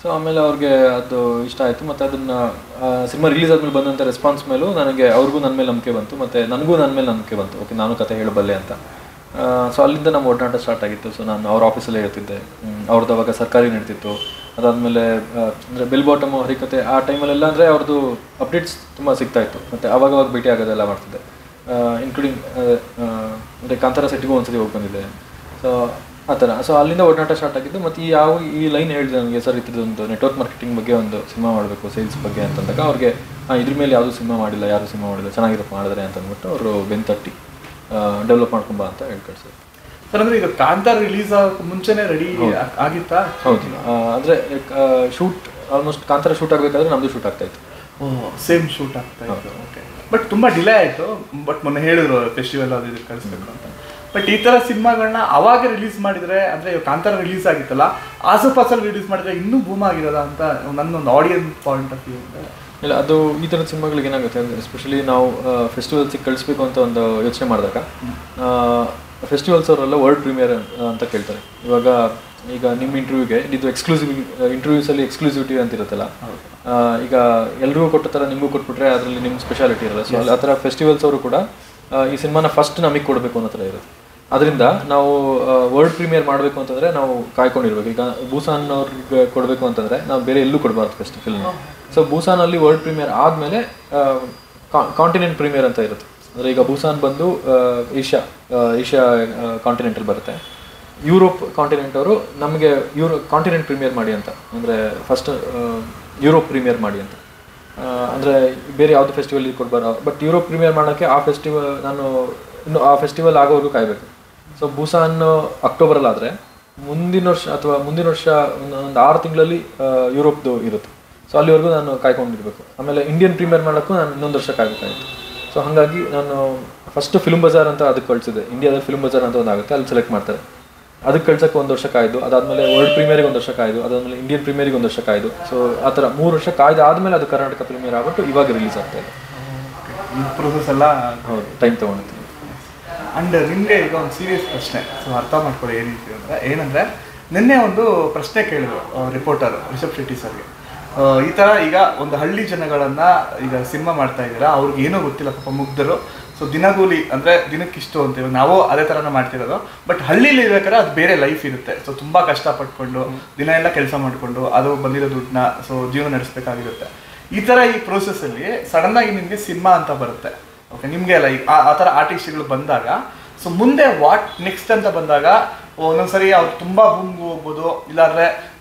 ಸೊ ಆಮೇಲೆ ಅವ್ರಿಗೆ ಅದು ಇಷ್ಟ ಆಯಿತು. ಮತ್ತು ಅದನ್ನು ಸಿನಿಮಾ ರಿಲೀಸ್ ಆದಮೇಲೆ ಬಂದಂಥ ರೆಸ್ಪಾನ್ಸ್ ಮೇಲೂ ಅವ್ರಿಗೂ ನನ್ನ ಮೇಲೆ ನಂಬಿಕೆ ಬಂತು, ಮತ್ತು ನನಗೂ ನನ್ನ ಮೇಲೆ ನಂಬಿಕೆ ಬಂತು, ಓಕೆ ನಾನು ಕತೆ ಹೇಳಬಲ್ಲೆ ಅಂತ. ಸೊ ಅಲ್ಲಿಂದ ನಮ್ಮ ಒಡನಾಟ ಸ್ಟಾರ್ಟ್ ಆಗಿತ್ತು. ಸೊ ನಾನು ಅವ್ರ ಆಫೀಸಲ್ಲೇ ಹೇಳ್ತಿದ್ದೆ, ಅವ್ರದ್ದು ಅವಾಗ ಸರ್ಕಾರಿ ನಡೀತಿತ್ತು. ಅದಾದಮೇಲೆ ಅಂದರೆ ಬೆಲ್ ಬಾಟಮು, ಹರಿಕತೆ ಆ ಟೈಮಲ್ಲೆಲ್ಲ ಅಂದರೆ ಅವ್ರದ್ದು ಅಪ್ಡೇಟ್ಸ್ ತುಂಬ ಸಿಗ್ತಾಯಿತ್ತು. ಮತ್ತು ಅವಾಗವಾಗ ಭೇಟಿ ಆಗೋದೆಲ್ಲ ಮಾಡ್ತಿದ್ದೆ, ಇನ್ಕ್ಲೂಡಿಂಗ್ ಅಂದರೆ ಕಾಂತಾರ ಸೆಟ್ಗೂ ಒಂದ್ಸತಿ ಹೋಗಿ ಬಂದಿದ್ದೆ. ಸೊ ಆ ಥರ. ಸೊ ಅಲ್ಲಿಂದ ಒಡನಾಟ ಸ್ಟಾರ್ಟ್ ಆಗಿದ್ದು. ಮತ್ತು ಈ ಲೈನ್ ಹೇಳಿದೆ ನನಗೆ, ಸರ್ ಇದ್ರದ್ದೊಂದು ನೆಟ್ವರ್ಕ್ ಮಾರ್ಕೆಟಿಂಗ್ ಬಗ್ಗೆ ಒಂದು ಸಿನಿಮಾ ಮಾಡಬೇಕು, ಸೇಲ್ಸ್ ಬಗ್ಗೆ ಅಂತಂದಾಗ ಅವ್ರಿಗೆ ಇದ್ರ ಮೇಲೆ ಯಾವುದೂ ಸಿನಿಮಾ ಮಾಡಿಲ್ಲ, ಯಾರು ಸಿನಿಮಾ ಮಾಡಿಲ್ಲ, ಚೆನ್ನಾಗಿರಪ್ಪ ಮಾಡಿದ್ರೆ ಅಂತ ಅಂದ್ಬಿಟ್ಟು ಅವರು ಬೆಂತಟ್ಟಿ ಡೆವಲಪ್ ಮಾಡ್ಕೊಂಬ ಅಂತ ಹೇಳಿ ಕಳ್ಸಿದ್ರು. ಸರ್ ಅಂದರೆ ಈಗ ಕಾಂತಾರ ರಿಲೀಸ್ ಆಗೋಕ್ಕೆ ಮುಂಚೆನೇ ರೆಡಿ ಆಗಿತ್ತಾ? ಹೌದು. ಅಂದರೆ ಶೂಟ್ ಆಲ್ಮೋಸ್ಟ್ ಕಾಂತಾರ ಶೂಟ್ ಆಗಬೇಕಾದ್ರೆ ನಮ್ಮದು ಶೂಟ್ ಆಗ್ತಾಯಿತ್ತು. ಸೇಮ್ ಶೂಟ್ ಆಗ್ತಾ ಇತ್ತು. ಓಕೆ. ಬಟ್ ತುಂಬ ಡಿಲೇ ಆಯಿತು. ಬಟ್ ಮೊನ್ನೆ ಹೇಳಿದ್ರು ಫೆಸ್ಟಿವಲ್ ಅದು ಇದು ಕಳಿಸ್ಬೇಕು ಅಂತ. ಬಟ್ ಈ ಥರ ಸಿನಿಮಾಗಳನ್ನ ಅವಾಗ ರಿಲೀಸ್ ಮಾಡಿದರೆ, ಅಂದರೆ ಕಾಂತಾರ ರಿಲೀಸ್ ಆಗಿತ್ತಲ್ಲ, ಆಸುಪಾಸಲ್ಲಿ ರಿಲೀಸ್ ಮಾಡಿದ್ರೆ ಇನ್ನೂ ಬೂಮ್ ಆಗಿರೋದ ಅಂತ ನನ್ನೊಂದು ಆಡಿಯನ್ಸ್ ಪಾಯಿಂಟ್ ಆಫ್ ವ್ಯೂ. ಇಲ್ಲ, ಅದು ಈ ಥರದ ಸಿನಿಮಾಗಳಿಗೆ ಏನಾಗುತ್ತೆ ಅಂದರೆ, ಎಸ್ಪೆಷಲಿ ನಾವು ಫೆಸ್ಟಿವಲ್ಸಿಗೆ ಕಳಿಸ್ಬೇಕು ಅಂತ ಒಂದು ಯೋಚನೆ ಮಾಡಿದಾಗ ಫೆಸ್ಟಿವಲ್ಸ್ ಅವರೆಲ್ಲ ವರ್ಲ್ಡ್ ಪ್ರೀಮಿಯರ್ ಅಂತ ಕೇಳ್ತಾರೆ. ಈಗ ನಿಮ್ಮ ಇಂಟರ್ವ್ಯೂಗೆ ಇದು ಎಕ್ಸ್ಕ್ಲೂಸಿವ್ ಇಂಟರ್ವ್ಯೂಸಲ್ಲಿ ಎಕ್ಸ್ಕ್ಲೂಸಿವಿಟಿ ಅಂತ ಇರುತ್ತಲ್ಲ, ಈಗ ಎಲ್ರಿಗೂ ಕೊಟ್ಟ ಥರ ನಿಮಗೂ ಕೊಟ್ಬಿಟ್ರೆ ಅದರಲ್ಲಿ ನಿಮ್ಮ ಸ್ಪೆಷಾಲಿಟಿ ಇರಲ್ಲ. ಸೊ ಆ ಥರ ಫೆಸ್ಟಿವಲ್ಸ್ ಅವರು ಕೂಡ ಈ ಸಿನಿಮಾನ ಫಸ್ಟ್ ನಮಗೆ ಕೊಡಬೇಕು ಅನ್ನೋ ಥರ ಇರುತ್ತೆ. ಅದರಿಂದ ನಾವು ವರ್ಲ್ಡ್ ಪ್ರೀಮಿಯರ್ ಮಾಡಬೇಕು ಅಂತಂದರೆ ನಾವು ಕಾಯ್ಕೊಂಡಿರ್ಬೇಕು. ಈಗ ಬೂಸಾನ್ ಅವ್ರಿಗೆ ಕೊಡಬೇಕು ಅಂತಂದರೆ ನಾವು ಬೇರೆ ಎಲ್ಲೂ ಕೊಡಬಾರ್ದು ಫಸ್ಟ್ ಫಿಲ್ಮ್. ಸೊ ಬೂಸಾನಲ್ಲಿ ವರ್ಲ್ಡ್ ಪ್ರೀಮಿಯರ್ ಆದಮೇಲೆ ಕಾಂಟಿನೆಂಟ್ ಪ್ರೀಮಿಯರ್ ಅಂತ ಇರುತ್ತೆ. ಅಂದರೆ ಈಗ ಬೂಸಾನ್ ಬಂದು ಏಷ್ಯಾ ಕಾಂಟಿನೆಂಟಲ್ಲಿ ಬರುತ್ತೆ. ಯುರೋಪ್ ಕಾಂಟಿನೆಂಟ್ ಅವರು ನಮಗೆ ಕಾಂಟಿನೆಂಟ್ ಪ್ರೀಮಿಯರ್ ಮಾಡಿ ಅಂತ, ಅಂದರೆ ಫಸ್ಟ್ ಯುರೋಪ್ ಪ್ರೀಮಿಯರ್ ಮಾಡಿ ಅಂತ, ಅಂದರೆ ಬೇರೆ ಯಾವುದು ಫೆಸ್ಟಿವಲ್ ಕೊಡ್ಬಾರ. ಬಟ್ ಯುರೋಪ್ ಪ್ರೀಮಿಯರ್ ಮಾಡೋಕ್ಕೆ ಆ ಫೆಸ್ಟಿವಲ್ ಆಗೋವರೆಗೂ ಕಾಯಬೇಕು. ಸೊ ಬೂಸಾನ್ ಅಕ್ಟೋಬರಲ್ಲಾದರೆ ಮುಂದಿನ ವರ್ಷ ಒಂದು 6 ತಿಂಗಳಲ್ಲಿ ಯುರೋಪ್ದು ಇರುತ್ತೆ. ಸೊ ಅಲ್ಲಿವರೆಗೂ ನಾನು ಕಾಯ್ಕೊಂಡಿರ್ಬೇಕು. ಆಮೇಲೆ ಇಂಡಿಯನ್ ಪ್ರೀಮಿಯರ್ ಮಾಡೋಕ್ಕೂ ನಾನು ಇನ್ನೊಂದು ವರ್ಷ ಕಾಯಬೇಕಾಗಿತ್ತು. ಸೊ ಹಾಗಾಗಿ ನಾನು ಫಸ್ಟ್ ಫಿಲ್ಮ್ ಬಜಾರ್ ಅಂತ ಅದಕ್ಕೆ ಕಳಿಸಿದೆ. ಇಂಡಿಯಾದಲ್ಲಿ ಫಿಲ್ಮ್ ಬಜಾರ್ ಅಂತ ಒಂದು ಆಗುತ್ತೆ, ಅಲ್ಲಿ ಸೆಲೆಕ್ಟ್ ಮಾಡ್ತಾರೆ. ಅದಕ್ಕೆ ಕಳ್ಸೋಕ್ಕೆ 1 ವರ್ಷ ಕಾಯ್ದು, ಅದಾದಮೇಲೆ ವರ್ಲ್ಡ್ ಪ್ರೀಮಿಯರಿಗೆ 1 ವರ್ಷ ಕಾಯ್ದು, ಅದಾದಮೇಲೆ ಇಂಡಿಯನ್ ಪ್ರೀಮಿಯರಿಗೆ 1 ವರ್ಷ ಕಾಯ್ದು. ಸೊ ಆ ಥರ 3 ವರ್ಷ ಕಾಯ್ದು ಆದಮೇಲೆ ಅದು ಕರ್ನಾಟಕ ಪ್ರೀಮಿಯರ್ ಆಗ್ಬಿಟ್ಟು ಇವಾಗ ರಿಲೀಸ್ ಆಗ್ತಾ ಇದೆ. ಈ ಪ್ರೊಸೆಸ್ ಎಲ್ಲ ಹೌದು, ಟೈಮ್ ತೊಗೊಂಡಿತ್ತು. ಆ್ಯಂಡ್ ನಿಮಗೆ ಈಗ ಒಂದು ಸೀರಿಯಸ್ ಪ್ರಶ್ನೆ, ಸೊ ಅರ್ಥ ಮಾಡ್ಕೊಳ್ಳಿ ಏನಂದರೆ ನಿನ್ನೆ ಒಂದು ಪ್ರಶ್ನೆ ಕೇಳಿದ್ರು ರಿಪೋರ್ಟರ್ ರಿಷಬ್ ಶೆಟ್ಟಿ ಸರ್ಗೆ. ಈ ಥರ ಈಗ ಒಂದು ಹಳ್ಳಿ ಜನಗಳನ್ನು ಈಗ ಸಿನಿಮಾ ಮಾಡ್ತಾ ಇದ್ದೀರಾ, ಅವ್ರಿಗೆ ಏನೂ ಗೊತ್ತಿಲ್ಲ, ಪಾಪ ಮುಗ್ಧರು. ಸೊ ದಿನಗೂಲಿ ಅಂದರೆ ದಿನಕ್ಕಿಷ್ಟು ಅಂತ, ಇವಾಗ ನಾವು ಅದೇ ಥರನೇ ಮಾಡ್ತಿರೋದು. ಬಟ್ ಹಳ್ಳಿಲಿ ಇರ್ಬೇಕಾದ್ರೆ ಅದು ಬೇರೆ ಲೈಫ್ ಇರುತ್ತೆ. ಸೊ ತುಂಬ ಕಷ್ಟಪಟ್ಕೊಂಡು ದಿನ ಎಲ್ಲ ಕೆಲಸ ಮಾಡಿಕೊಂಡು ಅದು ಬಂದಿರೋ ದುಡ್ಡನ್ನ ಸೊ ಜೀವನ ನಡೆಸಬೇಕಾಗಿರುತ್ತೆ. ಈ ಥರ ಈ ಪ್ರೋಸೆಸ್ಸಲ್ಲಿ ಸಡನ್ನಾಗಿ ನಿಮಗೆ ಸಿನಿಮಾ ಅಂತ ಬರುತ್ತೆ. ಓಕೆ, ನಿಮಗೆ ಅಲ್ಲ ಈಗ ಆ ಥರ ಆರ್ಟಿಸ್ಟ್ಗಳು ಬಂದಾಗ, ಸೊ ಮುಂದೆ ವಾಟ್ ನೆಕ್ಸ್ಟ್ ಅಂತ ಬಂದಾಗ ಒಂದೊಂದ್ಸರಿ ಅವ್ರು ತುಂಬ ಭೂಮಿಗೆ ಹೋಗ್ಬೋದು, ಇಲ್ಲಾಂದರೆ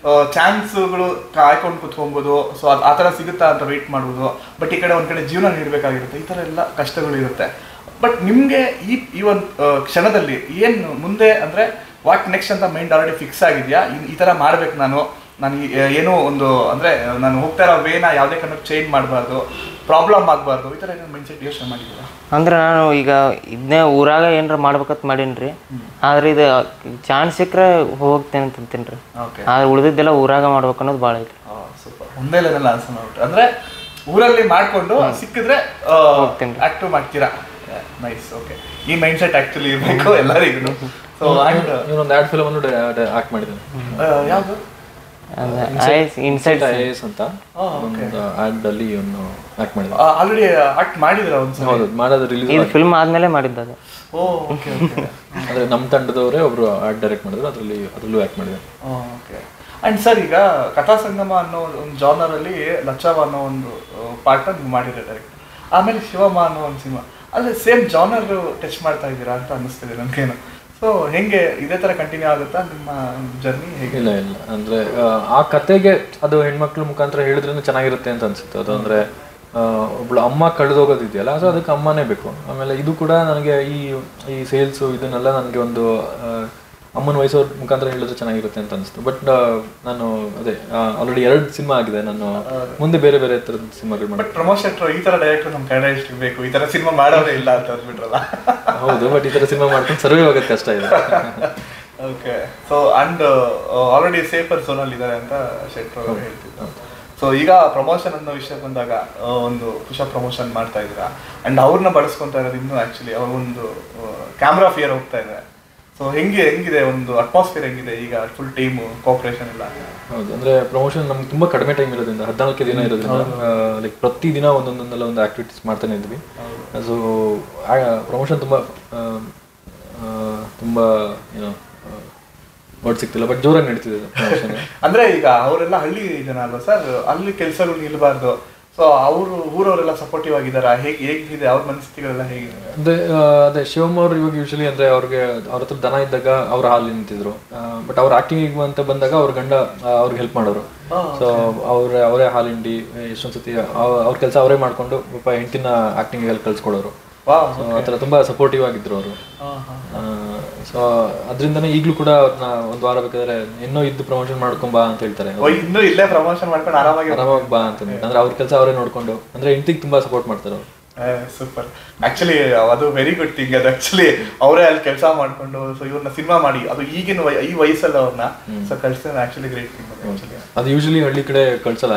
ಚಾನ್ಸ್ಗಳು ಕಾಯ್ಕೊಂಡು ಕುತ್ಕೊಬೋದು. ಸೊ ಆ ಥರ ಸಿಗುತ್ತಾ ಅಂತ ವೆಯ್ಟ್ ಮಾಡ್ಬೋದು. ಬಟ್ ಈ ಕಡೆ ಒಂದು ಕಡೆ ಜೀವನ ನೀಡಬೇಕಾಗಿರುತ್ತೆ. ಈ ಥರ ಎಲ್ಲ ಕಷ್ಟಗಳಿರುತ್ತೆ. ಬಟ್ ನಿಮಗೆ ಈ ಒಂದು ಕ್ಷಣದಲ್ಲಿ ಏನು ಮುಂದೆ ಅಂದರೆ ವಾಟ್ ನೆಕ್ಸ್ಟ್ ಅಂತ ಮೈಂಡ್ ಆಲ್ರೆಡಿ ಫಿಕ್ಸ್ ಆಗಿದೆಯಾ? ಈ ಥರ ಮಾಡ್ಬೇಕು ನಾನು ಏನೋ ಒಂದು ಅಂದರೆ ನಾನು ಹೋಗ್ತಾ ಇರೋ ವೇನ ಯಾವುದೇ ಕಾರಣಕ್ಕೆ ಚೇಂಜ್ ಮಾಡಬಾರ್ದು, ಪ್ರಾಬ್ಲಮ್ ಆಗಬಾರ್ದು, ಈ ಥರ ಏನೋ ಮೈಂಡ್ ಸೆಟ್ ಯೋಚನೆ ಮಾಡಿದ್ದೀರಾ? ಅಂದ್ರೆ ನಾನು ಈಗ ಇದನ್ನೇ ಊರಾಗ ಏನಾರ ಮಾಡ್ಬೇಕಂತ ಮಾಡೀನಿ ರೀ. ಆದ್ರೆ ಇದು ಚಾನ್ಸ್ ಸಿಕ್ಕರೆ ಹೋಗ್ತೇನೆ ಅಂತೀನಿ ರೀ. ಆದ್ರೆ ಉಳಿದಿದ್ದೆಲ್ಲ ಊರಾಗ ಮಾಡ್ಬೇಕು ಅನ್ನೋದು ಭಾಳ ಐತಿ. ಸೂಪರ್. ಒಂದೇ ಲೆವೆಲ್ ಆನ್ಸರ್ ಮಾಡ್ಬಿಟ್ಟು ಅಂದರೆ ಊರಲ್ಲಿ ಮಾಡಿಕೊಂಡು ಸಿಕ್ಕಿದ್ರೆ ಆಕ್ಟಿವ್ ಮಾಡ್ತೀರಾ? ನೈಸ್. ಓಕೆ, ಈ ಮೈಂಡ್ ಸೆಟ್ ಆ್ಯಕ್ಚುಲಿ ಇರಬೇಕು ಎಲ್ಲರಿಗೂ. ಸೊ ಇವನೊಂದು ಆ್ಯಡ್ ಫಿಲಮ್ ಅನ್ನು ಆಕ್ಟ್ ಮಾಡಿದ್ದೇನೆ. ಯಾವುದು? ಇನ್ಸೈಡ್ IAS ಅಂತ ಒಂದು ಆ್ಯಡ್ ಅಲ್ಲಿ ಇವನು ಆಕ್ಟ್ ಮಾಡಿದ. ಆಲ್ರೆಡಿ ಆಕ್ಟ್ ಮಾಡಿದ್ರ ಒಂದು? ಹೌದು, ಮಾಡೋದು ರಿಲೀಸ್ ಇದು ಫಿಲ್ಮ್ ಆದ್ಮೇಲೆ ಮಾಡಿದ್ದು. ಓಕೆ. ಅಂದರೆ ನಮ್ಮ ತಂಡದವರೇ ಒಬ್ರು ಆ್ಯಡ್ ಡೈರೆಕ್ಟ್ ಮಾಡಿದ್ರು, ಅದರಲ್ಲೂ ಆ್ಯಕ್ಟ್ ಮಾಡಿದ್ದಾರೆ. ಓಕೆ. ಆ್ಯಂಡ್ ಸರ್, ಈಗ ಕಥಾ ಸಂಗಮ ಅನ್ನೋ ಒಂದು ಜಾನರಲ್ಲಿ ಲಚ್ಚವ ಅನ್ನೋ ಒಂದು ಪಾರ್ಟ್ನ ನೀವು ಮಾಡಿದ್ರೆ ಡೈರೆಕ್ಟ್, ಆಮೇಲೆ ಶಿವಮ್ಮ ಅನ್ನೋ ಒಂದು ಸಿನಿಮಾ, ಅಂದರೆ ಸೇಮ್ ಜಾನರ್ ಟಚ್ ಮಾಡ್ತಾ ಇದ್ದೀರಾ ಅಂತ ಅನ್ನಿಸ್ತಿದೆ ನನಗೇನು. ಸೊ ಹೆಂಗೆ ಇದೇ ಥರ ಕಂಟಿನ್ಯೂ ಆಗುತ್ತಾ ನಿಮ್ಮ ಜರ್ನಿ? ಹೇಗೆ? ಇಲ್ಲ, ಅಂದರೆ ಆ ಕತೆಗೆ ಅದು ಹೆಣ್ಮಕ್ಳ ಮುಖಾಂತರ ಹೇಳಿದ್ರೂ ಚೆನ್ನಾಗಿರುತ್ತೆ ಅಂತ ಅನಿಸುತ್ತೆ. ಅದು ಅಂದರೆ ಒಬ್ಳು ಅಮ್ಮ ಕಳೆದೋಗೋದಿದೆಯಲ್ಲ, ಸೊ ಅದಕ್ಕೆ ಅಮ್ಮನೇ ಬೇಕು. ಆಮೇಲೆ ಇದು ಕೂಡ ನನಗೆ ಈ ಸೇಲ್ಸು ಇದನ್ನೆಲ್ಲ ನನಗೆ ಒಂದು ಅಮ್ಮನ ವಯಸ್ಸವ್ರ ಮುಖಾಂತರ ಹೇಳಿದ್ರೆ ಚೆನ್ನಾಗಿರುತ್ತೆ ಅಂತ ಅನಿಸ್ತು. ಬಟ್ ನಾನು ಅದೇ ಆಲ್ರೆಡಿ 2 ಸಿನಿಮಾ ಆಗಿದೆ. ನಾನು ಮುಂದೆ ಬೇರೆ ಬೇರೆ ಥರದ ಸಿನಿಮಾಗಳು ಮಾಡಿ. ಬಟ್ ಪ್ರಮೋಷನ್ ಈ ಥರ ಡೈರೆಕ್ಟರ್ ನಮ್ಮ ಕನ್ನಡ ಎಷ್ಟು ಬೇಕು, ಈ ಥರ ಸಿನಿಮಾ ಮಾಡೋದೇ ಇಲ್ಲ ಅಂತ ಅಂದ್ಬಿಟ್ರಲ್ಲ? ಹೌದು, ಬಟ್ ಈ ಥರ ಸಿನಿಮಾ ಮಾಡ್ಕೊಂಡು ಸರ್ವೇ ಆಗೋದು ಕಷ್ಟ ಇದೆ. Okay. So and already safer ಝೋನಲ್ಲಿ ಇದ್ದಾರೆ ಅಂತ ಶೆಟ್ರು ಅವರು ಹೇಳ್ತಿದ್ರು. ಸೊ ಈಗ ಪ್ರಮೋಷನ್ ಅನ್ನೋ ವಿಷಯ ಬಂದಾಗ ಒಂದು ಪುಷಪ್ ಪ್ರಮೋಷನ್ ಮಾಡ್ತಾ ಇದ್ದೀರಾ, ಆ್ಯಂಡ್ ಅವ್ರನ್ನ ಬಳಸ್ಕೊತಾ ಇರೋದು ಇನ್ನೂ ಆ್ಯಕ್ಚುಲಿ ಅವ್ರೊಂದು ಕ್ಯಾಮ್ರಾ ಫಿಯರ್ ಹೋಗ್ತಾ ಇದೆ. ಸೊ ಹೆಂಗಿದೆ ಒಂದು ಅಟ್ಮಾಸ್ಫಿಯರ್ ಹೆಂಗಿದೆ ಈಗ? ಫುಲ್ ಟೀಮ್ ಕೋಆಪರೇಷನ್ ಎಲ್ಲ? ಹೌದು, ಅಂದರೆ ಪ್ರಮೋಷನ್ ನಮ್ಗೆ ತುಂಬ ಕಡಿಮೆ ಟೈಮ್ ಇರೋದ್ರಿಂದ, 14 ದಿನ ಇರೋದ್ರಿಂದ ಲೈಕ್ ಪ್ರತಿ ದಿನ ಒಂದೊಂದೊಂದೆಲ್ಲ ಒಂದು ಆ್ಯಕ್ಟಿವಿಟೀಸ್ ಮಾಡ್ತಾನೆ ಇದ್ವಿ. ಸೊ ಪ್ರಮೋಷನ್ ತುಂಬ ಏನೋ ವರ್ಡ್ ಸಿಗ್ತಿಲ್ಲ, ಬಟ್ ಜೋರಾಗಿ ನಡೀತಿದೆ ಪ್ರಮೋಷನ್. ಅಂದರೆ ಈಗ ಅವರೆಲ್ಲ ಹಳ್ಳಿ ಜನ ಅಲ್ವಾ ಸರ್, ಅಲ್ಲಿ ಕೆಲಸಗಳು ನಿಲ್ಬಾರ್ದು. ಸೊ ಅವರು ಊರವರೆಲ್ಲ ಸಪೋರ್ಟಿವ್ ಆಗಿದಾರ, ಹೇಗಿದೆ ಅವ್ರ ಮನಸ್ಥಿತಿಗಳೆಲ್ಲ ಹೇಗಿದೆ? ಅದೇ ಶಿವಮ್ಮ ಅವ್ರು ಇವಾಗ ಯೂಶಲಿ ಅಂದ್ರೆ ಅವ್ರಿಗೆ ಅವ್ರ ಹತ್ರ ದನ ಇದ್ದಾಗ ಅವ್ರ ಹಾಲು ನಿಂತಿದ್ರು. ಬಟ್ ಅವ್ರ ಆಕ್ಟಿಂಗ್ ಅಂತ ಬಂದಾಗ ಅವ್ರ ಗಂಡ ಅವ್ರಿಗೆ ಹೆಲ್ಪ್ ಮಾಡೋರು. ಸೊ ಅವರೇ ಹಾಲು ಹಿಂಡಿ ಎಷ್ಟೊಂದ್ ಸತಿ ಅವ್ರ ಕೆಲಸ ಅವರೇ ಮಾಡ್ಕೊಂಡು ಪಾಪ ಹೆಂಡತಿನ ಆಕ್ಟಿಂಗ್ ಅಲ್ಲಿ ಕಳ್ಸ್ಕೊಡೋರು. ಆ ಥರ ತುಂಬಾ ಸಪೋರ್ಟಿವ್ ಆಗಿದ್ರು ಅವರು. ಸೊ ಅದರಿಂದನೇ ಈಗಲೂ ಕೂಡ ಅವ್ರನ್ನ ಒಂದು ವಾರ ಬೇಕಾದ್ರೆ ಇನ್ನೂ ಇದ್ದು ಪ್ರಮೋಷನ್ ಮಾಡ್ಕೊಂಬಾ ಅಂತ ಹೇಳ್ತಾರೆ. ಇನ್ನೂ ಇಲ್ಲೇ ಪ್ರಮೋಷನ್ ಮಾಡ್ಕೊಂಡು ಆರಾಮಾಗಿ ಬಾ ಅಂತ. ಅಂದ್ರೆ ಅವ್ರ ಕೆಲಸ ಅವರೇ ನೋಡ್ಕೊಂಡು ಅಂದ್ರೆ ಹೆಂಡತಿಗೆ ತುಂಬಾ ಸಪೋರ್ಟ್ ಮಾಡ್ತಾರೆ ಅವರು. ಸೂಪರ್. ಆಕ್ಚುಲಿ ಅದು ವೆರಿ ಗುಡ್ ಥಿಂಗ್. ಅದು ಆಕ್ಚುಲಿ ಅವರೇ ಅಲ್ಲಿ ಕೆಲಸ ಮಾಡ್ಕೊಂಡು ಸೊ ಇವ್ರನ್ನ ಸಿನಿಮಾ ಮಾಡಿ ಅದು ಈಗಿನ ಈ ವಯಸ್ಸಲ್ಲಿ ಅವ್ರನ್ನ ಸೊ ಕಳ್ಸಿದ್ರೆ ಆಕ್ಚುಲಿ ಗ್ರೇಟ್ ಥಿಂಗ್. ಅದು ಯೂಶಲಿ ಹಳ್ಳಿ ಕಡೆ ಕಳ್ಸಲ್ಲ.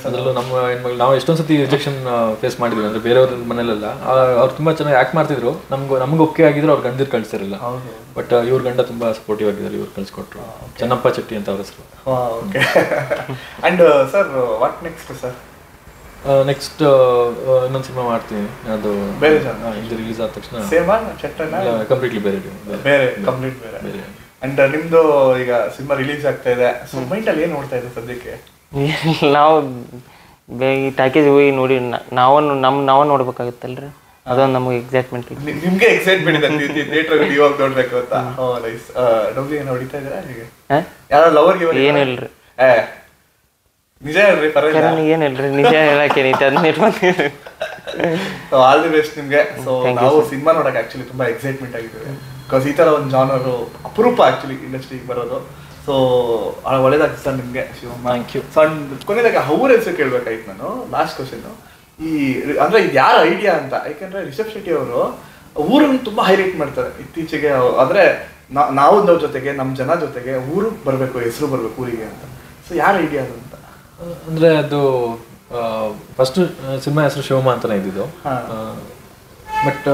ಅದ್ರಲ್ಲೂ ನಮ್ಮ ಹೆಣ್ಮಕ್ಳು ನಾವು ಎಷ್ಟೊಂದ್ ಸತಿ ರಿಜೆಕ್ಷನ್ ಫೇಸ್ ಮಾಡಿದ್ವಿ. ಅಂದ್ರೆ ಬೇರೆಯವ್ರ ಮನೇಲೆಲ್ಲ ಅವ್ರು ತುಂಬಾ ಚೆನ್ನಾಗಿ ಆಕ್ಟ್ ಮಾಡ್ತಿದ್ರು, ನಮ್ಗೆ ಒಪ್ಪಿಗೆ ಆಗಿದ್ರು ಅವ್ರು ಗಂಡಿರ್ ಕಳ್ಸಿರಲಿಲ್ಲ. ಬಟ್ ಇವ್ರ ಗಂಡ ತುಂಬಾ ಸಪೋರ್ಟಿವ್ ಆಗಿದ್ದಾರೆ, ಇವ್ರು ಕಳ್ಸಿಕೊಟ್ರು. ಚೆನ್ನಪ್ಪ ಚೆಟ್ಟಿ ಅಂತ ಅವ್ರ ಹೆಸರು. Okay. And sir what next sir? Next ಇನ್ನೊಂದು ಸಿನಿಮಾ ಮಾಡ್ತೀನಿ, ಅದು ಬೇರೆ ಇದು ರಿಲೀಸ್ ಆದ ತಕ್ಷಣ ಕಂಪ್ಲೀಟ್ಲಿ ಬೇರೆ. ಅಂಡ್ ನಿಮ್ದು ಈಗ ಸಿನಿಮಾ ರಿಲೀಸ್ ಆಗ್ತಾ ಇದೆ, ಸೊ ಮೈಂಡ್ ಅಲ್ಲಿ ಏನ್ ನೋಡ್ತಾ ಇದೆ ಸದ್ಯಕ್ಕೆ? ನಾವು ಈ ಪ್ಯಾಕೇಜ್ ಹೋಗಿ ನೋಡಿ ನಾವು ನೋಡ್ಬೇಕಾಗುತ್ತಲ್ರಿ, ಅದೊಂದು ನಮಗೆ ಎಕ್ಸೈಟ್ಮೆಂಟ್ ಇದೆ. ನಿಮ್ಗೆ ಎಕ್ಸೈಟ್ಮೆಂಟ್ ಇದೆ ಥಿಯೇಟರ್ ಇವಾಗ ನೋಡ್ಬೇಕು ಅಂತ? ನೈಸ್. ಡಬ್ಲಿ ಏನೋ ಹೊಡಿತಾ ಇದ್ದೀರಾ ಹೇಗೆ? ಯಾರು ಲವರ್ಗೆ ಏನಿಲ್ರಿ, ನಿಜ ಹೇಳ್ರಿ, ಪರವಾಗಿಲ್ಲ ಏನಿಲ್ರಿ, ನಿಜ ಹೇಳಕ್ಕೆ ಅದನ್ನ ಇಟ್ಕೊಂತೀವಿ. ಆಲ್ ದಿ ಬೆಸ್ಟ್ ನಿಮ್ಗೆ. ಸೊ ನಾವು ಸಿನಿಮಾ ನೋಡಕ್ಕೆ ಆಕ್ಚುಲಿ ತುಂಬಾ ಎಕ್ಸೈಟ್ಮೆಂಟ್ ಆಗಿದ್ದೇವೆ. ಬಿಕಾಸ್ ಈ ತರ ಒಂದು ಜಾನರ್ ಅಪರೂಪ ಆಕ್ಚುಲಿ ಇಂಡಸ್ಟ್ರಿಗೆ ಬರೋದು. ಸೊ ಒಳ್ಳೇದಾಗ್ತದೆ ಸರ್ ನಿಮ್ಗೆ ಶಿವಮ್ಮ. Thank you. ಸೊ ಕೊನೆದಾಗ ಅವ್ರ ಹೆಸರು ಕೇಳ್ಬೇಕಾಯ್ತು ನಾನು. ಲಾಸ್ಟ್ ಕ್ವಶನ್, ಈ ಅಂದ್ರೆ ಇದು ಯಾರ ಐಡಿಯಾ ಅಂತ? ಯಾಕಂದ್ರೆ ರಿಷಬ್ ಶೆಟ್ಟಿ ಅವರು ಊರನ್ನು ತುಂಬಾ ಹೈಲೈಟ್ ಮಾಡ್ತಾರೆ ಇತ್ತೀಚೆಗೆ. ಅಂದ್ರೆ ನಾವು ಅವ್ರ ಜೊತೆಗೆ ನಮ್ಮ ಜನ ಜೊತೆಗೆ ಊರು ಬರ್ಬೇಕು, ಹೆಸರು ಬರ್ಬೇಕು ಊರಿಗೆ ಅಂತ. ಸೊ ಯಾರ ಐಡಿಯಾ ಅದು ಅಂತ? ಅಂದ್ರೆ ಅದು ಫಸ್ಟ್ ಸಿನಿಮಾ ಹೆಸರು ಶಿವಮ್ಮ ಅಂತಾನೆ ಇದ್ದಿದ್ದು. ಬಟ್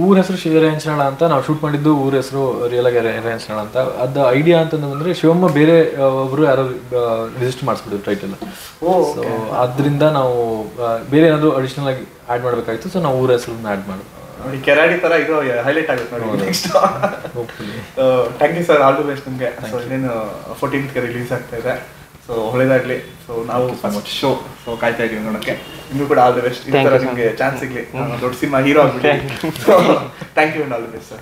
ಊರ ಹೆಸರು ಶ್ರೀರಂಜನಾಳ ಅಂತ ನಾವು ಶೂಟ್ ಮಾಡಿದ್ದು. ಊರ ಹೆಸರು ರಿಯಲ್ ಆಗಿ ಶ್ರೀರಂಜನಾಳ ಅಂತ. ಅದು ಐಡಿಯಾ ಅಂತಂದ್ರೆ ಶಿವಮ್ಮ ಬೇರೆ ಒಬ್ರು ಯಾರು ರಿಜಿಸ್ಟರ್ ಮಾಡಿಸ್ಬಿಟ್ಟಿದ್ರು ಟೈಟಲ್. ಸೊ ಅದರಿಂದ ನಾವು ಬೇರೆ ಏನಾದ್ರು ಅಡಿಷನಲ್ ಆಗಿ ಆಡ್ ಮಾಡ್ಬೇಕಾಗಿತ್ತು. ಸೊ ನಾವು ಊರ ಹೆಸರನ್ನ ಆಡ್ ಮಾಡಿ ನೋಡಿ, ಕೆರಾಡಿ ತರ ಇದು ಹೈಲೈಟ್ ಆಗುತ್ತೆ ನೋಡಿ next. Thank you sir, all the best ನಿಮಗೆ. ಸೊ ಇನ್ನೇನು 14th ರಿಲೀಸ್ ಆಗ್ತಾ ಇದೆ, ಸೊ ಒಳ್ಳೇದಾಗ್ಲಿ. ಸೊ ನಾವು ಫಸ್ಟ್ ಶೋ ಸೊ ಕಾಯ್ತಾ ಇದೀವಿ ನೋಡಕ್ಕೆ. ನಿಮ್ಗೂ ಕೂಡ ಆಲ್ ದಿ ಬೆಸ್ಟ್. ಈ ತರ ನಿಮ್ಗೆ ಚಾನ್ಸ್ ಸಿಗ್ಲಿ, ದೊಡ್ಡ ಸಿನಿಮಾ ಹೀರೋ ಆಗ್ಬಿಡಿ. Thank you and all the best sir.